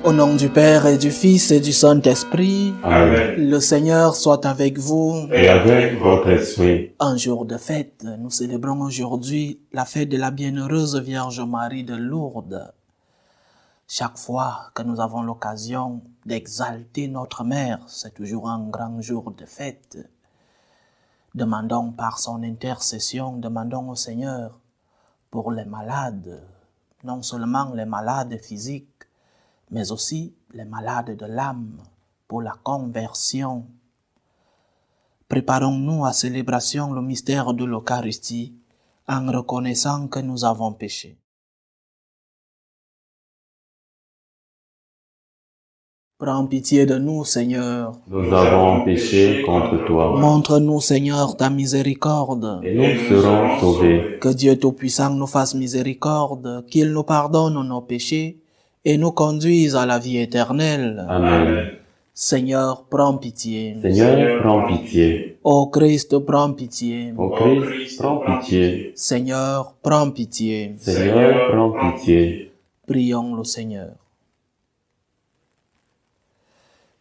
Au nom du Père et du Fils et du Saint-Esprit, Amen. le Seigneur soit avec vous. Et avec votre esprit. Un jour de fête, nous célébrons aujourd'hui la fête de la bienheureuse Vierge Marie de Lourdes. Chaque fois que nous avons l'occasion d'exalter notre Mère, c'est toujours un grand jour de fête. Demandons par son intercession, demandons au Seigneur pour les malades, non seulement les malades physiques, mais aussi les malades de l'âme, pour la conversion. Préparons-nous à célébration le mystère de l'Eucharistie en reconnaissant que nous avons péché. Prends pitié de nous, Seigneur. Nous avons péché contre toi. Montre-nous, Seigneur, ta miséricorde. Et nous serons sauvés. Que Dieu Tout-Puissant nous fasse miséricorde, qu'il nous pardonne nos péchés et nous conduise à la vie éternelle. Amen. Seigneur, prends pitié. Seigneur, prends pitié. Ô Christ, prends pitié. Ô Christ, prends pitié. Seigneur, prends pitié. Seigneur, prends pitié. Prions le Seigneur.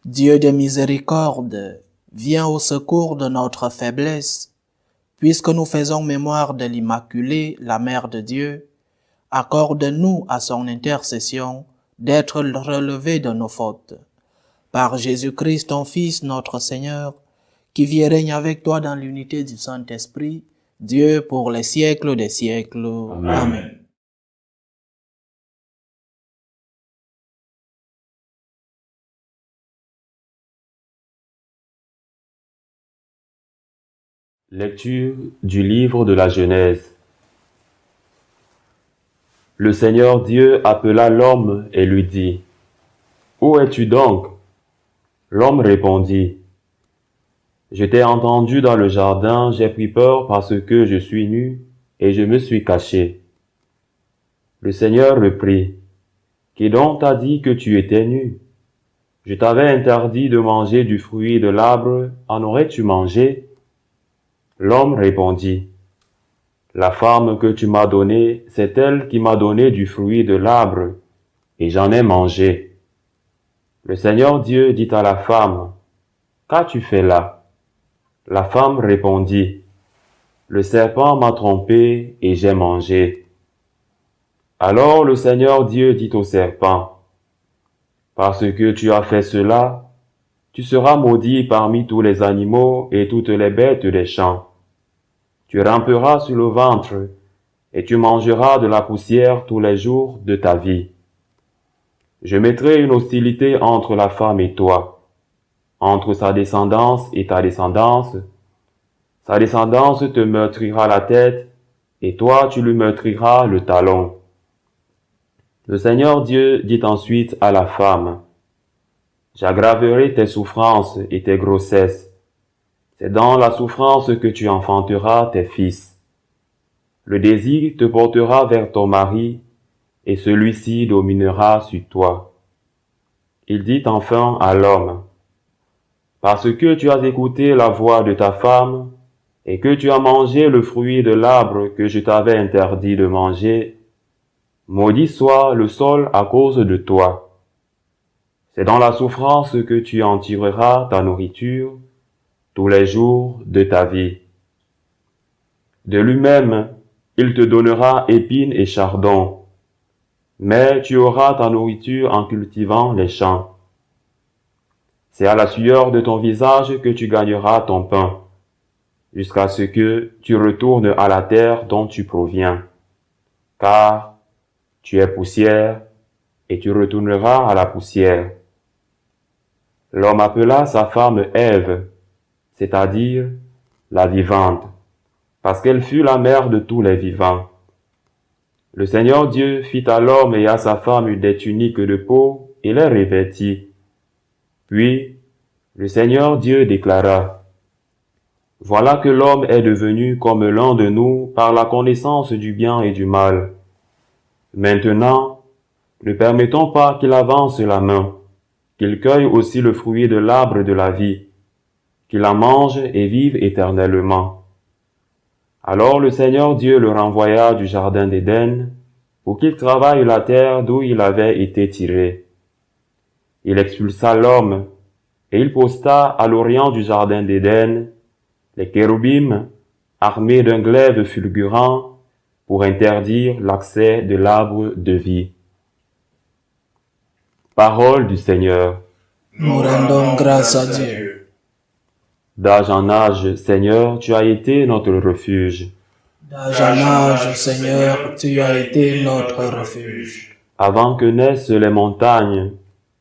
Dieu de miséricorde, viens au secours de notre faiblesse, puisque nous faisons mémoire de l'Immaculée, la Mère de Dieu. Accorde-nous à son intercession d'être relevés de nos fautes. Par Jésus-Christ, ton Fils, notre Seigneur, qui vit et règne avec toi dans l'unité du Saint-Esprit, Dieu pour les siècles des siècles. Amen. Amen. Lecture du livre de la Genèse. Le Seigneur Dieu appela l'homme et lui dit, « Où es-tu donc ?» L'homme répondit, « Je t'ai entendu dans le jardin, j'ai pris peur parce que je suis nu et je me suis caché. » Le Seigneur reprit, « Qui donc t'a dit que tu étais nu? Je t'avais interdit de manger du fruit de l'arbre, en aurais-tu mangé? » L'homme répondit, « La femme que tu m'as donnée, c'est elle qui m'a donné du fruit de l'arbre, et j'en ai mangé. » Le Seigneur Dieu dit à la femme, « Qu'as-tu fait là? » La femme répondit, « Le serpent m'a trompé et j'ai mangé. » Alors le Seigneur Dieu dit au serpent, « Parce que tu as fait cela, tu seras maudit parmi tous les animaux et toutes les bêtes des champs. Tu ramperas sur le ventre, et tu mangeras de la poussière tous les jours de ta vie. Je mettrai une hostilité entre la femme et toi, entre sa descendance et ta descendance. Sa descendance te meurtrira la tête, et toi tu lui meurtriras le talon. » Le Seigneur Dieu dit ensuite à la femme, « J'aggraverai tes souffrances et tes grossesses. C'est dans la souffrance que tu enfanteras tes fils. Le désir te portera vers ton mari, et celui-ci dominera sur toi. » Il dit enfin à l'homme, « Parce que tu as écouté la voix de ta femme, et que tu as mangé le fruit de l'arbre que je t'avais interdit de manger, maudit soit le sol à cause de toi. C'est dans la souffrance que tu en tireras ta nourriture tous les jours de ta vie. De lui-même, il te donnera épines et chardons, mais tu auras ta nourriture en cultivant les champs. C'est à la sueur de ton visage que tu gagneras ton pain, jusqu'à ce que tu retournes à la terre dont tu proviens, car tu es poussière, et tu retourneras à la poussière. » L'homme appela sa femme Ève, c'est-à-dire la vivante, parce qu'elle fut la mère de tous les vivants. Le Seigneur Dieu fit à l'homme et à sa femme des tuniques de peau et les revêtit. Puis, le Seigneur Dieu déclara, « Voilà que l'homme est devenu comme l'un de nous par la connaissance du bien et du mal. Maintenant, ne permettons pas qu'il avance la main, qu'il cueille aussi le fruit de l'arbre de la vie, qu'il en mange et vive éternellement. » Alors le Seigneur Dieu le renvoya du jardin d'Éden pour qu'il travaille la terre d'où il avait été tiré. Il expulsa l'homme, et il posta à l'orient du jardin d'Éden les chérubins armés d'un glaive fulgurant pour interdire l'accès de l'arbre de vie. Parole du Seigneur. Nous rendons grâce à Dieu. D'âge en âge, Seigneur, tu as été notre refuge. D'âge en âge, Seigneur, tu as été notre refuge. Avant que naissent les montagnes,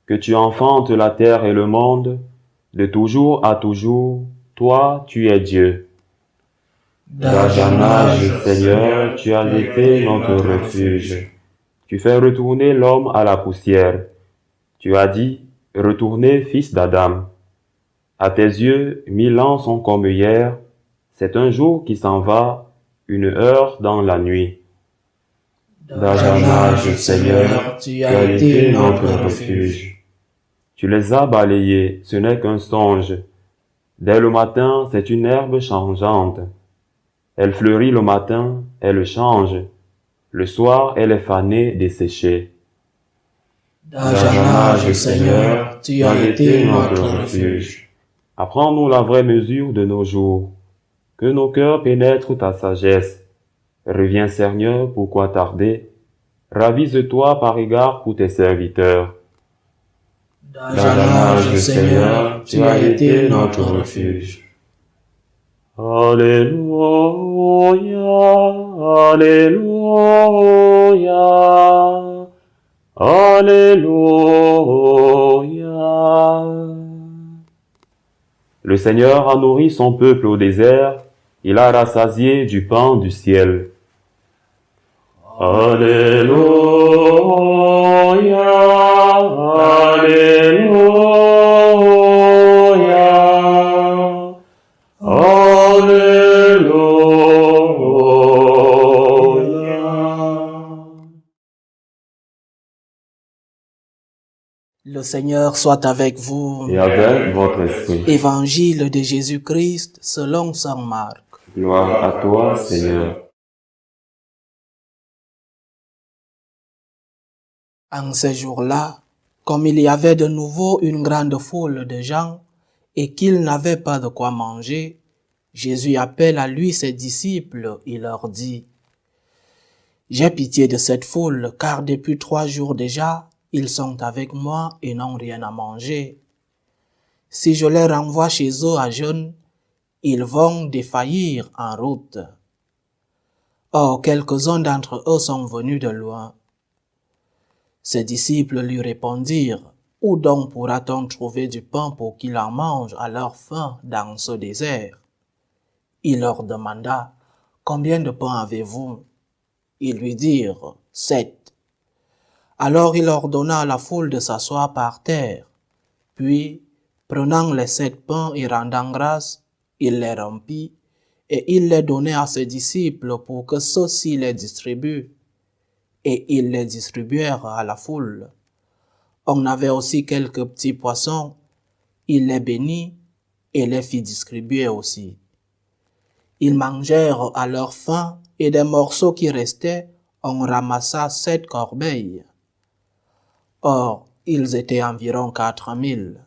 que tu enfantes la terre et le monde, de toujours à toujours, toi, tu es Dieu. D'âge en âge, Seigneur, tu as été notre refuge. Tu fais retourner l'homme à la poussière. Tu as dit, retournez, fils d'Adam. À tes yeux, 1000 ans sont comme hier. C'est un jour qui s'en va, une heure dans la nuit. D'âge en âge, Seigneur, tu as été notre refuge. Tu les as balayés, ce n'est qu'un songe. Dès le matin, c'est une herbe changeante. Elle fleurit le matin, elle change. Le soir, elle est fanée, desséchée. D'âge en âge, Seigneur, tu as été notre refuge. Apprends-nous la vraie mesure de nos jours. Que nos cœurs pénètrent ta sagesse. Reviens, Seigneur, pourquoi tarder? Ravise-toi par égard pour tes serviteurs. D'âge en âge, Seigneur, tu as été notre refuge. Alléluia, Alléluia, Alléluia. Le Seigneur a nourri son peuple au désert, il a rassasié du pain du ciel. Alléluia, Alléluia, Alléluia. Le Seigneur soit avec vous. Et avec votre esprit. Évangile de Jésus-Christ selon saint Marc. Gloire à toi, Seigneur. En ces jours-là, comme il y avait de nouveau une grande foule de gens et qu'ils n'avaient pas de quoi manger, Jésus appelle à lui ses disciples et leur dit, « J'ai pitié de cette foule, car depuis 3 jours déjà, ils sont avec moi et n'ont rien à manger. Si je les renvoie chez eux à jeûne, ils vont défaillir en route. » Or, quelques-uns d'entre eux sont venus de loin. Ses disciples lui répondirent, « Où donc pourra-t-on trouver du pain pour qu'ils en mangent à leur faim dans ce désert ?» Il leur demanda, « Combien de pain avez-vous » Ils lui dirent, « 7. » Alors il ordonna à la foule de s'asseoir par terre. Puis, prenant les 7 pains et rendant grâce, il les rompit, et il les donnait à ses disciples pour que ceux-ci les distribuent. Et ils les distribuèrent à la foule. On avait aussi quelques petits poissons, il les bénit et les fit distribuer aussi. Ils mangèrent à leur faim, et des morceaux qui restaient, on ramassa 7 corbeilles. Or, ils étaient environ 4000.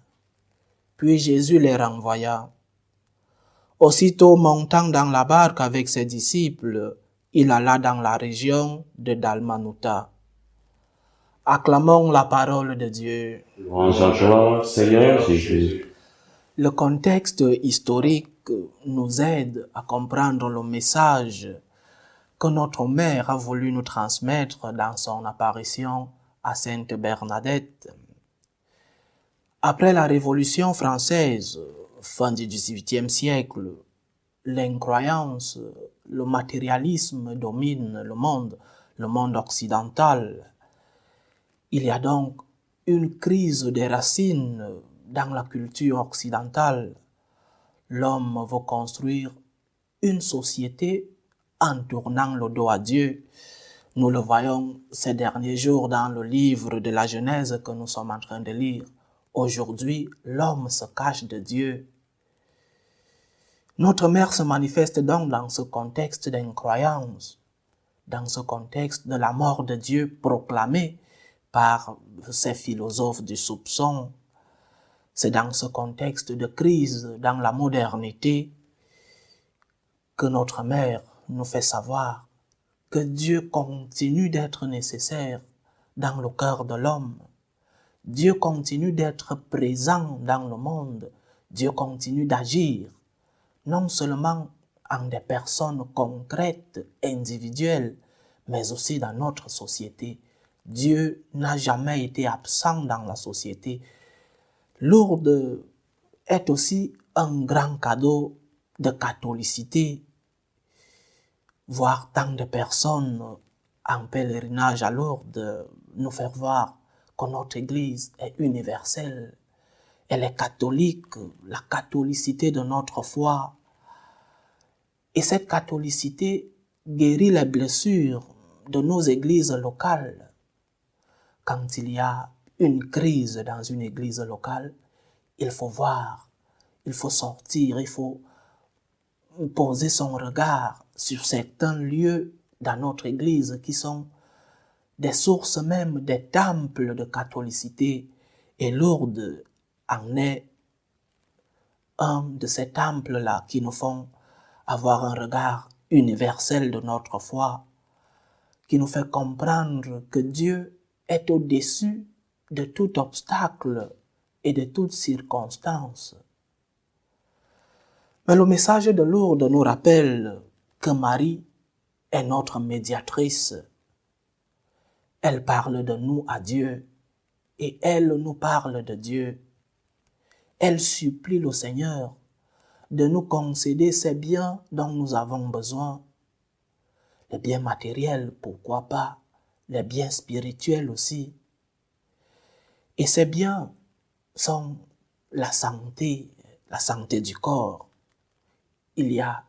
Puis Jésus les renvoya. Aussitôt montant dans la barque avec ses disciples, il alla dans la région de Dalmanuta. Acclamons la parole de Dieu. Louange à toi, Seigneur Jésus. Le contexte historique nous aide à comprendre le message que notre mère a voulu nous transmettre dans son apparition à Sainte Bernadette. Après la Révolution française, fin du XVIIIe siècle, l'incroyance, le matérialisme domine le monde occidental. Il y a donc une crise des racines dans la culture occidentale. L'homme veut construire une société en tournant le dos à Dieu. Nous le voyons ces derniers jours dans le livre de la Genèse que nous sommes en train de lire. Aujourd'hui, l'homme se cache de Dieu. Notre mère se manifeste donc dans ce contexte d'incroyance, dans ce contexte de la mort de Dieu proclamée par ces philosophes du soupçon. C'est dans ce contexte de crise, dans la modernité, que notre mère nous fait savoir que Dieu continue d'être nécessaire dans le cœur de l'homme. Dieu continue d'être présent dans le monde. Dieu continue d'agir, non seulement en des personnes concrètes, individuelles, mais aussi dans notre société. Dieu n'a jamais été absent dans la société. Lourdes est aussi un grand cadeau de catholicité. Voir tant de personnes en pèlerinage à Lourdes nous faire voir que notre Église est universelle. Elle est catholique, la catholicité de notre foi. Et cette catholicité guérit les blessures de nos églises locales. Quand il y a une crise dans une église locale, il faut voir, il faut sortir, il faut poser son regard sur certains lieux dans notre église qui sont des sources même, des temples de catholicité. Et Lourdes en est un de ces temples-là qui nous font avoir un regard universel de notre foi, qui nous fait comprendre que Dieu est au-dessus de tout obstacle et de toute circonstance. Mais le message de Lourdes nous rappelle que Marie est notre médiatrice. Elle parle de nous à Dieu et elle nous parle de Dieu. Elle supplie le Seigneur de nous concéder ces biens dont nous avons besoin. Les biens matériels, pourquoi pas, les biens spirituels aussi. Et ces biens sont la santé du corps. Il y a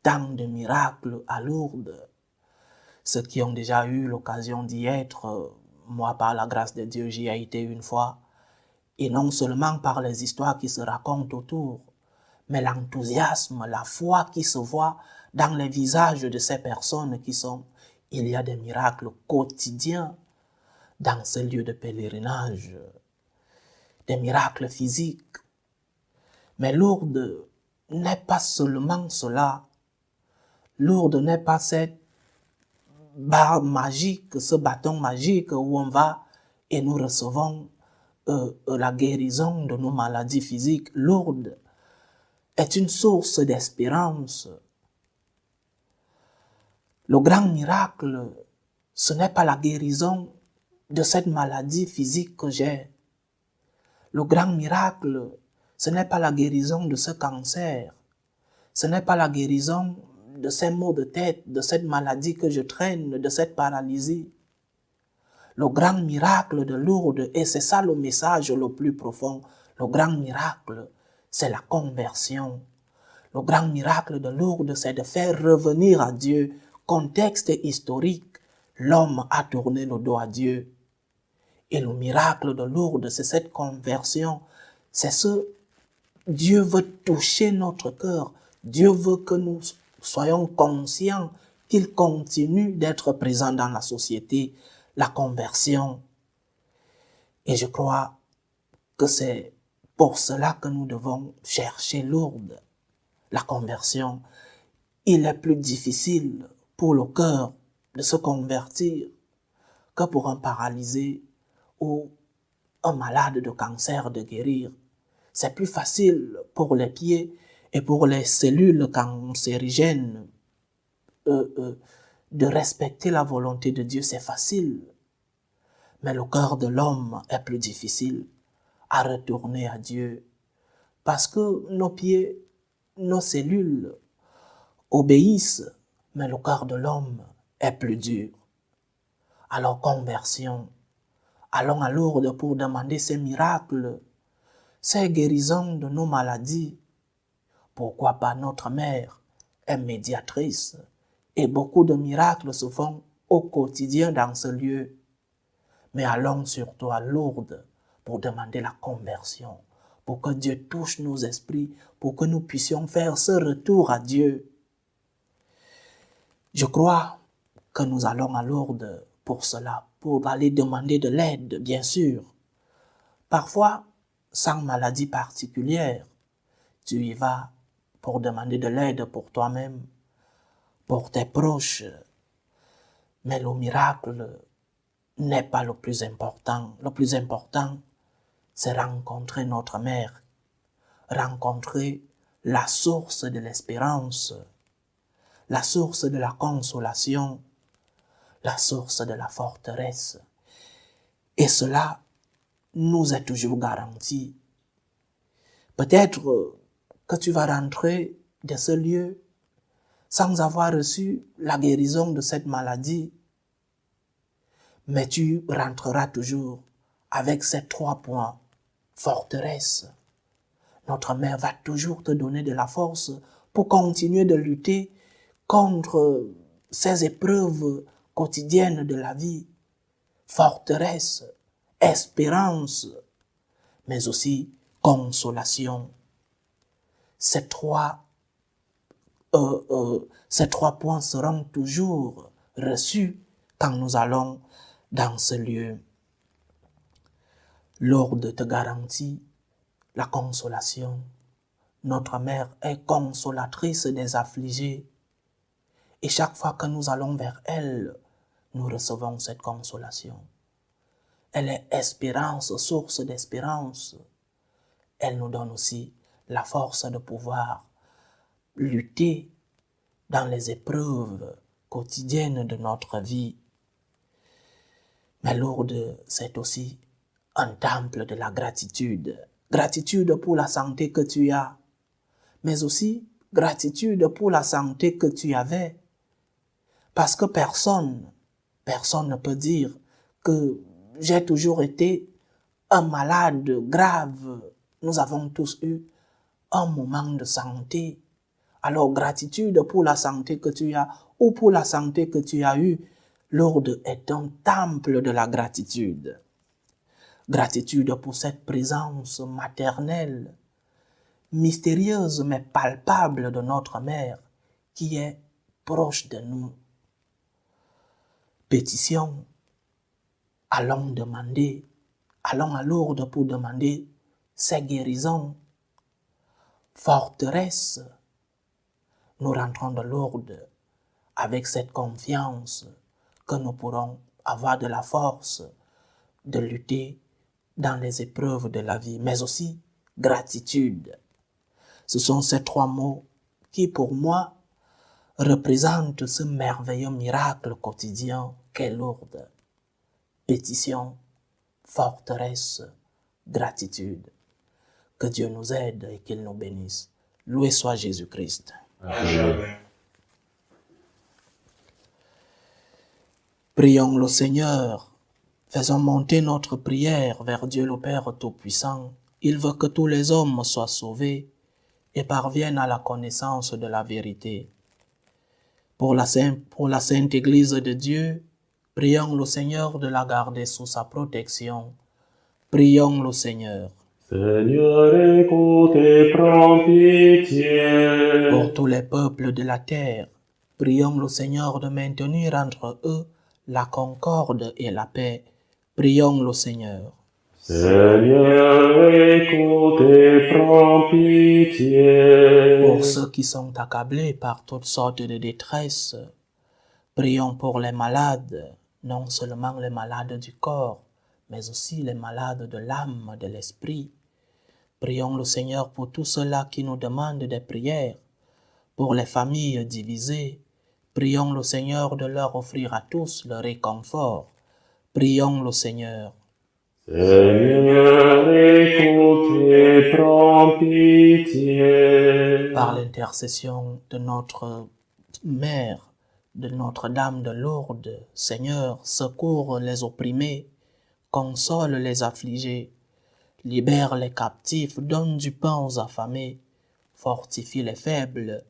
tant de miracles à Lourdes. Ceux qui ont déjà eu l'occasion d'y être, moi par la grâce de Dieu j'y ai été une fois, et non seulement par les histoires qui se racontent autour, mais l'enthousiasme, la foi qui se voit dans les visages de ces personnes il y a des miracles quotidiens dans ces lieux de pèlerinage, des miracles physiques. Mais Lourdes n'est pas seulement cela. Lourdes n'est pas cette barre magique, ce bâton magique où on va et nous recevons la guérison de nos maladies physiques. Lourdes est une source d'espérance. Le grand miracle, ce n'est pas la guérison de cette maladie physique que j'ai. Le grand miracle, ce n'est pas la guérison de ce cancer. Ce n'est pas la guérison de ces maux de tête, de cette maladie que je traîne, de cette paralysie. Le grand miracle de Lourdes, et c'est ça le message le plus profond, le grand miracle, c'est la conversion. Le grand miracle de Lourdes, c'est de faire revenir à Dieu. Contexte historique, l'homme a tourné le dos à Dieu. Et le miracle de Lourdes, c'est cette conversion. C'est Dieu veut toucher notre cœur. Dieu veut que nous soyons conscients qu'il continue d'être présent dans la société. La conversion. Et je crois que c'est pour cela que nous devons chercher Lourdes. La conversion. Il est plus difficile pour le cœur de se convertir que pour un paralysé ou un malade de cancer de guérir. C'est plus facile pour les pieds et pour les cellules cancérigènes de respecter la volonté de Dieu, c'est facile. Mais le cœur de l'homme est plus difficile à retourner à Dieu parce que nos pieds, nos cellules obéissent, mais le cœur de l'homme est plus dur. Alors conversion, allons à Lourdes pour demander ces miracles, ces guérisons de nos maladies. Pourquoi pas notre mère est médiatrice et beaucoup de miracles se font au quotidien dans ce lieu. Mais allons surtout à Lourdes pour demander la conversion, pour que Dieu touche nos esprits, pour que nous puissions faire ce retour à Dieu. Je crois que nous allons à Lourdes pour cela, pour aller demander de l'aide, bien sûr. Parfois, sans maladie particulière, tu y vas pour demander de l'aide pour toi-même, pour tes proches. Mais le miracle n'est pas le plus important. Le plus important, c'est rencontrer notre mère, rencontrer la source de l'espérance, la source de la consolation, la source de la forteresse. Et cela nous est toujours garanti. Peut-être que tu vas rentrer de ce lieu sans avoir reçu la guérison de cette maladie, mais tu rentreras toujours avec ces 3 points. Forteresse. Notre mère va toujours te donner de la force pour continuer de lutter contre ces épreuves quotidiennes de la vie. Forteresse, espérance, mais aussi consolation. Ces trois points seront toujours reçus quand nous allons dans ce lieu. Lourdes te garantit la consolation. Notre mère est consolatrice des affligés. Et chaque fois que nous allons vers elle, nous recevons cette consolation. Elle est espérance, source d'espérance. Elle nous donne aussi la force de pouvoir lutter dans les épreuves quotidiennes de notre vie. Mais Lourdes, c'est aussi un temple de la gratitude. Gratitude pour la santé que tu as, mais aussi gratitude pour la santé que tu avais. Parce que personne ne peut dire que j'ai toujours été un malade grave. Nous avons tous eu un moment de santé. Alors, gratitude pour la santé que tu as ou pour la santé que tu as eue. Lourdes est un temple de la gratitude. Gratitude pour cette présence maternelle, mystérieuse mais palpable de notre mère qui est proche de nous. Pétition, allons à Lourdes pour demander ses guérisons. Forteresse, nous rentrons de Lourdes avec cette confiance que nous pourrons avoir de la force de lutter dans les épreuves de la vie, mais aussi gratitude. Ce sont ces 3 mots qui, pour moi, représentent ce merveilleux miracle quotidien qu'est Lourdes. Pétition, forteresse, gratitude. Que Dieu nous aide et qu'il nous bénisse. Loué soit Jésus-Christ. Amen. Prions le Seigneur. Faisons monter notre prière vers Dieu le Père Tout-Puissant. Il veut que tous les hommes soient sauvés et parviennent à la connaissance de la vérité. Pour la Sainte Église de Dieu, prions le Seigneur de la garder sous sa protection. Prions le Seigneur. Seigneur, écoute et prends pitié. Pour tous les peuples de la terre, prions le Seigneur de maintenir entre eux la concorde et la paix. Prions le Seigneur. Seigneur, écoute et prends pitié. Pour ceux qui sont accablés par toutes sortes de détresse, prions pour les malades, non seulement les malades du corps, mais aussi les malades de l'âme, de l'esprit. Prions le Seigneur pour tous ceux-là qui nous demandent des prières, pour les familles divisées. Prions le Seigneur de leur offrir à tous le réconfort. Prions le Seigneur. Seigneur, écoute et prends pitié. Par l'intercession de notre Mère, de Notre-Dame de Lourdes, Seigneur, secours les opprimés, console les affligés, libère les captifs, donne du pain aux affamés, fortifie les faibles,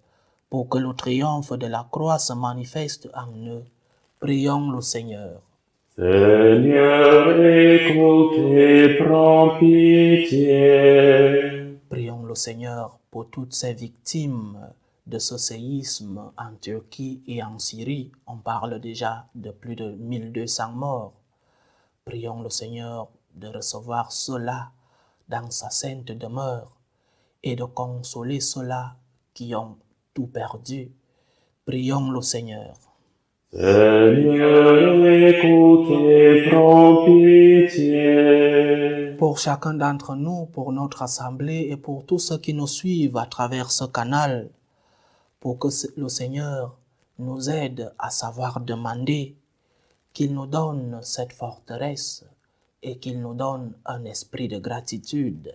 pour que le triomphe de la croix se manifeste en eux. Prions le Seigneur. Seigneur, écoute et prends pitié. Prions le Seigneur pour toutes ces victimes de ce séisme en Turquie et en Syrie. On parle déjà de plus de 1200 morts. Prions le Seigneur de recevoir cela dans sa sainte demeure et de consoler ceux-là qui ont tout perdu. Prions le Seigneur. Seigneur, écoute et prends pitié. Pour chacun d'entre nous, pour notre assemblée et pour tous ceux qui nous suivent à travers ce canal, pour que le Seigneur nous aide à savoir demander, qu'il nous donne cette forteresse et qu'il nous donne un esprit de gratitude.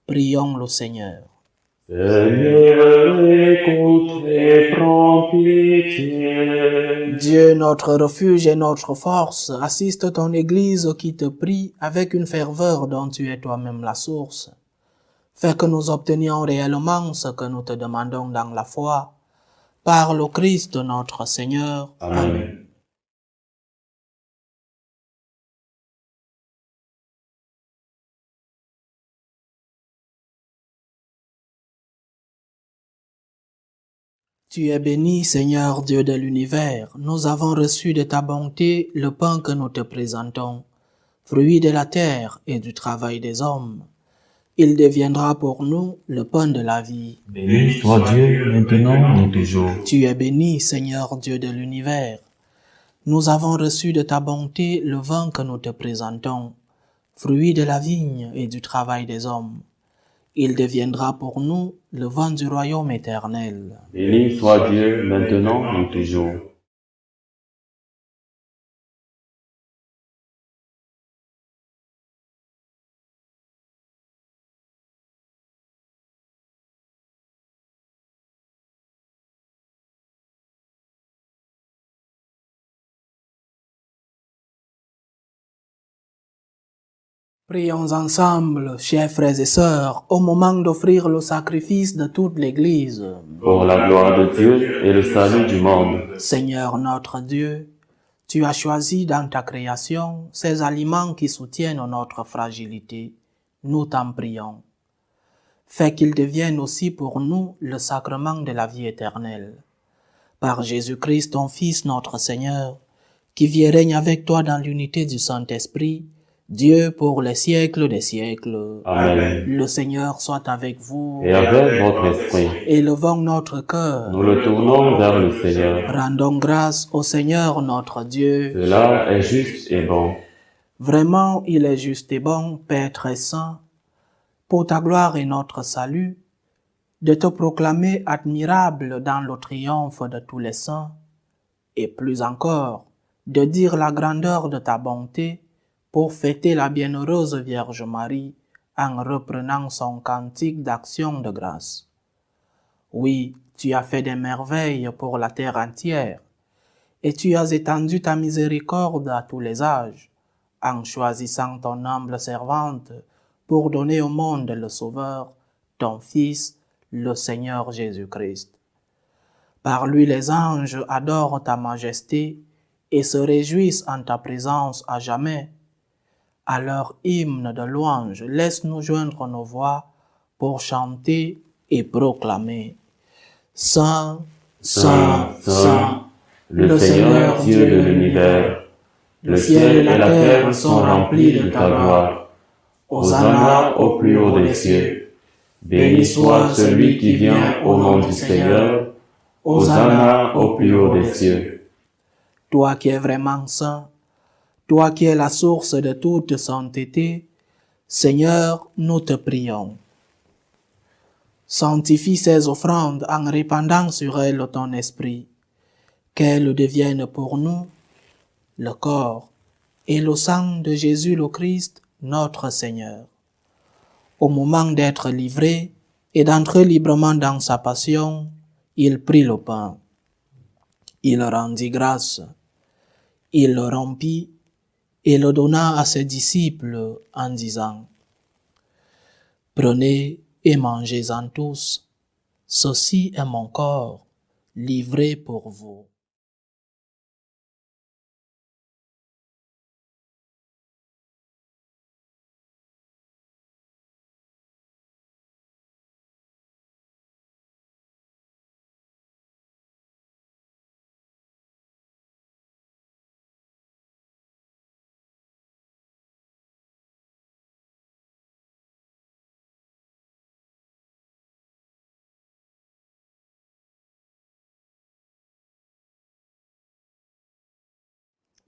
Prions le Seigneur. Seigneur, écoute et prends pitié. Dieu, notre refuge et notre force, assiste ton Église qui te prie avec une ferveur dont tu es toi-même la source. Fais que nous obtenions réellement ce que nous te demandons dans la foi, par le Christ notre Seigneur. Amen. Tu es béni, Seigneur Dieu de l'univers. Nous avons reçu de ta bonté le pain que nous te présentons, fruit de la terre et du travail des hommes. Il deviendra pour nous le pain de la vie. Béni soit Dieu, maintenant et toujours. Tu es béni, Seigneur Dieu de l'univers. Nous avons reçu de ta bonté le vin que nous te présentons, fruit de la vigne et du travail des hommes. Il deviendra pour nous le vin du royaume éternel. Béni soit Dieu, maintenant et toujours. Prions ensemble, chers frères et sœurs, au moment d'offrir le sacrifice de toute l'Église. Pour la gloire de Dieu et le salut du monde. Seigneur notre Dieu, tu as choisi dans ta création ces aliments qui soutiennent notre fragilité. Nous t'en prions. Fais qu'ils deviennent aussi pour nous le sacrement de la vie éternelle. Par Jésus-Christ, ton Fils, notre Seigneur, qui vit et règne avec toi dans l'unité du Saint-Esprit, Dieu pour les siècles des siècles. Amen. Le Seigneur soit avec vous. Et avec votre esprit, Élevons notre cœur. nous le tournons vers le Seigneur. Rendons grâce au Seigneur notre Dieu. Cela est juste et bon. Vraiment, il est juste et bon, Père très saint, pour ta gloire et notre salut, de te proclamer admirable dans le triomphe de tous les saints, et plus encore, de dire la grandeur de ta bonté pour fêter la bienheureuse Vierge Marie en reprenant son cantique d'action de grâce. Oui, tu as fait des merveilles pour la terre entière, et tu as étendu ta miséricorde à tous les âges, en choisissant ton humble servante pour donner au monde le Sauveur, ton Fils, le Seigneur Jésus-Christ. Par lui les anges adorent ta majesté et se réjouissent en ta présence à jamais. À leur hymne de louange, laisse-nous joindre nos voix pour chanter et proclamer. Saint, Saint, Saint, le Seigneur Dieu de l'univers, le ciel et la terre sont remplis de ta gloire. Hosanna au plus haut des cieux. Béni soit celui qui vient au nom du Seigneur. Hosanna au plus haut des cieux. Toi qui es vraiment saint, toi qui es la source de toute sainteté, Seigneur, nous te prions. Sanctifie ces offrandes en répandant sur elles ton esprit, qu'elles deviennent pour nous le corps et le sang de Jésus le Christ, notre Seigneur. Au moment d'être livré et d'entrer librement dans sa passion, il prit le pain. Il rendit grâce. Il le rompit et le donna à ses disciples en disant, « Prenez et mangez-en tous, ceci est mon corps, livré pour vous. »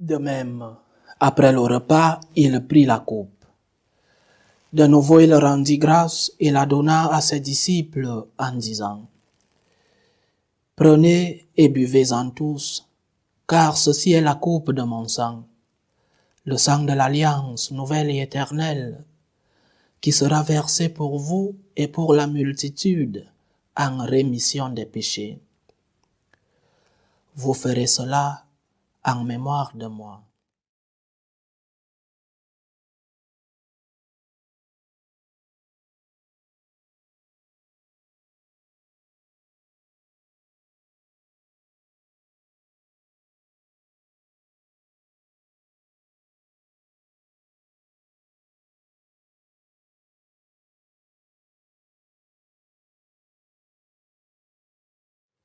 De même, après le repas, il prit la coupe. De nouveau, il rendit grâce et la donna à ses disciples en disant, « Prenez et buvez-en tous, car ceci est la coupe de mon sang, le sang de l'alliance nouvelle et éternelle, qui sera versé pour vous et pour la multitude en rémission des péchés. Vous ferez cela en mémoire de moi. »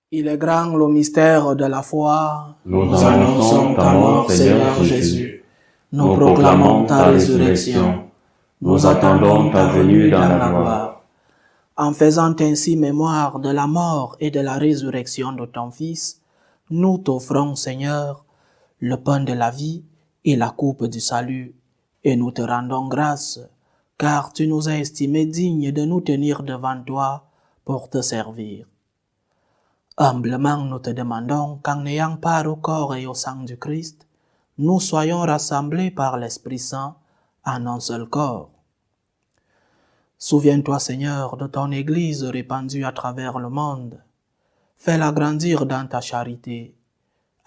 Il est grand le mystère de la foi. Nous annonçons ta mort, Seigneur Jésus. Nous proclamons ta résurrection. Nous attendons ta venue dans la gloire. En faisant ainsi mémoire de la mort et de la résurrection de ton Fils, nous t'offrons, Seigneur, le pain de la vie et la coupe du salut, et nous te rendons grâce, car tu nous as estimés dignes de nous tenir devant toi pour te servir. Humblement, nous te demandons qu'en ayant part au corps et au sang du Christ, nous soyons rassemblés par l'Esprit Saint en un seul corps. Souviens-toi, Seigneur, de ton Église répandue à travers le monde. Fais-la grandir dans ta charité,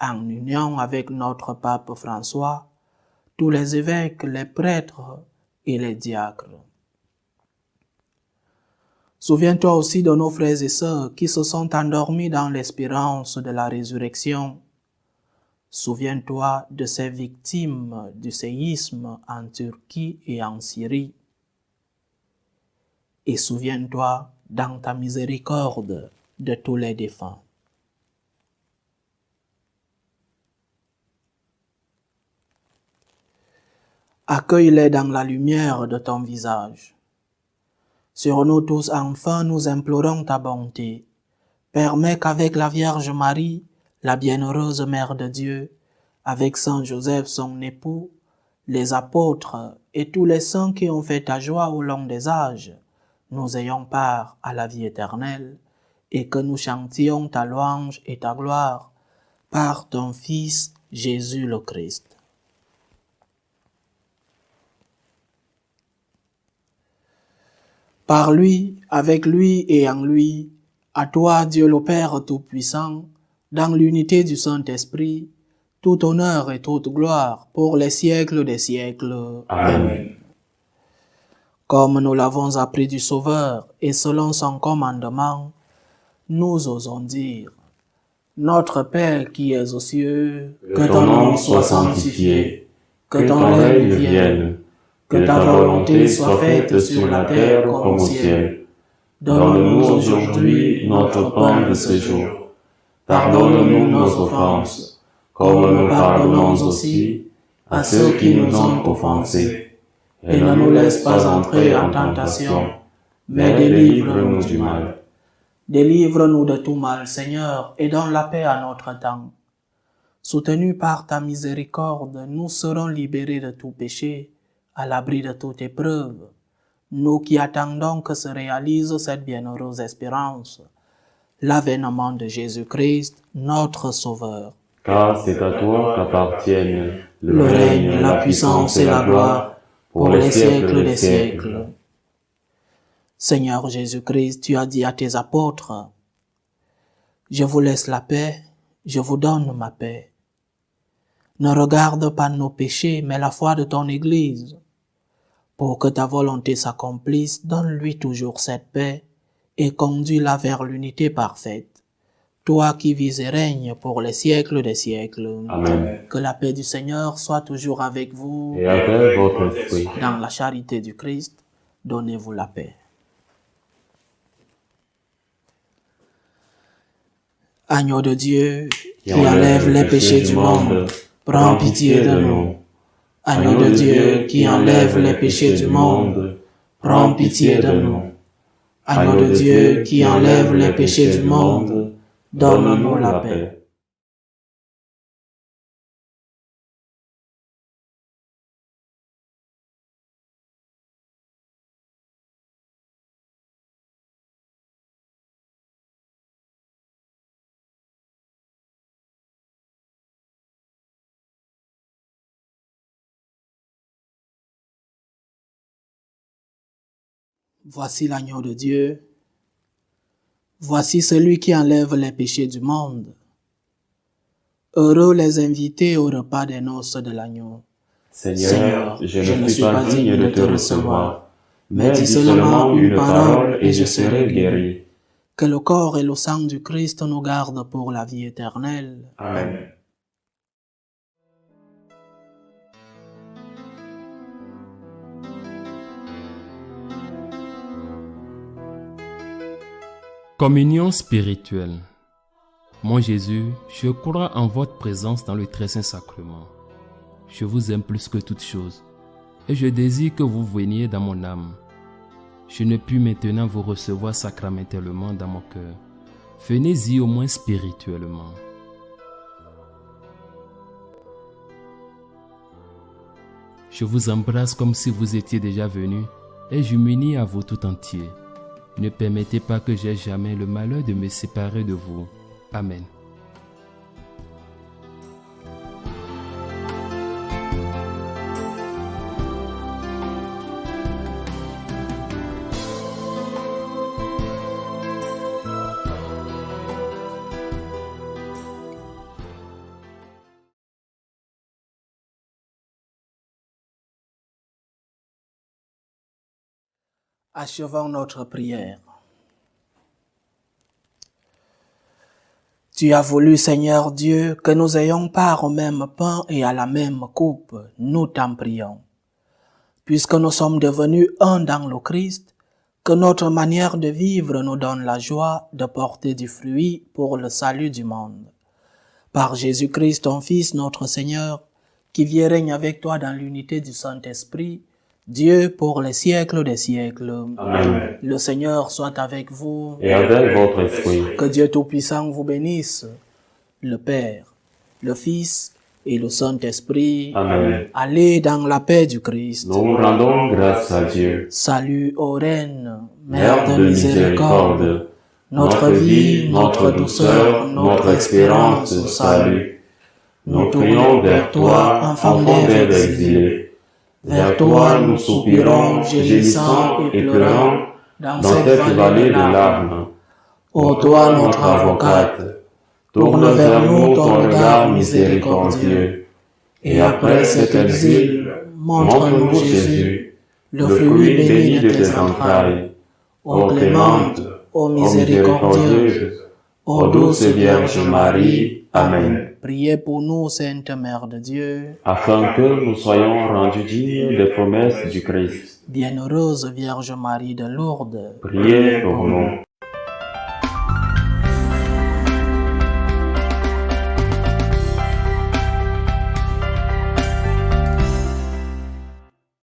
en union avec notre pape François, tous les évêques, les prêtres et les diacres. Souviens-toi aussi de nos frères et sœurs qui se sont endormis dans l'espérance de la résurrection. Souviens-toi de ces victimes du séisme en Turquie et en Syrie. Et souviens-toi dans ta miséricorde de tous les défunts. Accueille-les dans la lumière de ton visage. Sur nous tous enfin, nous implorons ta bonté. Permets qu'avec la Vierge Marie, la bienheureuse Mère de Dieu, avec Saint Joseph son époux, les apôtres et tous les saints qui ont fait ta joie au long des âges, nous ayons part à la vie éternelle et que nous chantions ta louange et ta gloire par ton Fils Jésus le Christ. Par lui, avec lui et en lui, à toi, Dieu le Père Tout-Puissant, dans l'unité du Saint-Esprit, tout honneur et toute gloire pour les siècles des siècles. Amen. Comme nous l'avons appris du Sauveur et selon son commandement, nous osons dire, Notre Père qui es aux cieux, Que ton nom soit sanctifié, que ton règne vienne, que ta volonté soit faite sur la terre comme au ciel. Donne-nous aujourd'hui notre pain de ce jour. Pardonne-nous nos offenses, comme nous pardonnons aussi à ceux qui nous ont offensés. Et ne nous laisse pas entrer en tentation, mais délivre-nous du mal. Délivre-nous de tout mal, Seigneur, et donne la paix à notre temps. Soutenus par ta miséricorde, nous serons libérés de tout péché, à l'abri de toute épreuve, nous qui attendons que se réalise cette bienheureuse espérance, l'avènement de Jésus-Christ, notre Sauveur. Car c'est à toi qu'appartiennent Le règne, la puissance et la gloire, pour les siècles des siècles. Seigneur Jésus-Christ, tu as dit à tes apôtres, « Je vous laisse la paix, je vous donne ma paix. Ne regarde pas nos péchés, mais la foi de ton Église. Pour que ta volonté s'accomplisse, donne-lui toujours cette paix et conduis-la vers l'unité parfaite. Toi qui vis et règnes pour les siècles des siècles. Amen. Que la paix du Seigneur soit toujours avec vous. Et avec votre esprit. Dans la charité du Christ, donnez-vous la paix. Agneau de Dieu, qui enlève les péchés du monde, prends pitié de nous. Agneau de Dieu, qui enlève les péchés du monde, prends pitié de nous. Agneau de Dieu, qui enlève les péchés du monde, donne-nous la paix. Voici l'agneau de Dieu. Voici celui qui enlève les péchés du monde. Heureux les invités au repas des noces de l'agneau. Seigneur, je ne suis pas digne de te recevoir, mais dis seulement une parole et je serai guéri. Que le corps et le sang du Christ nous gardent pour la vie éternelle. Amen. Communion spirituelle. Mon Jésus, je crois en votre présence dans le très saint sacrement. Je vous aime plus que toute chose, et je désire que vous veniez dans mon âme. Je ne puis maintenant vous recevoir sacramentellement dans mon cœur. Venez-y au moins spirituellement. Je vous embrasse comme si vous étiez déjà venu, et je m'unis à vous tout entier. Ne permettez pas que j'aie jamais le malheur de me séparer de vous. Amen. Achevons notre prière. Tu as voulu, Seigneur Dieu, que nous ayons part au même pain et à la même coupe, nous t'en prions. Puisque nous sommes devenus un dans le Christ, que notre manière de vivre nous donne la joie de porter du fruit pour le salut du monde. Par Jésus-Christ, ton Fils, notre Seigneur, qui vit et règne avec toi dans l'unité du Saint-Esprit, Dieu pour les siècles des siècles. Amen. Le Seigneur soit avec vous. Et avec votre esprit. Que Dieu Tout-Puissant vous bénisse, le Père, le Fils et le Saint-Esprit. Amen. Allez dans la paix du Christ. Nous rendons grâce à Dieu. Salut ô Reine, Mère de miséricorde, notre vie, notre douceur, notre espérance au salut. Nous prions vers toi, enfant d'Ève exilé. Vers toi nous soupirons, gémissant et pleurant, dans cette vallée de larmes. Ô toi notre avocate, tourne vers nous ton regard miséricordieux. Et après cet exil, montre-nous Jésus, le fruit béni de tes entrailles. Ô clémente, ô miséricordieuse, ô douce Vierge Marie. Amen. Priez pour nous, Sainte Mère de Dieu. Afin que nous soyons rendus dignes des promesses du Christ. Bienheureuse Vierge Marie de Lourdes. Priez pour nous.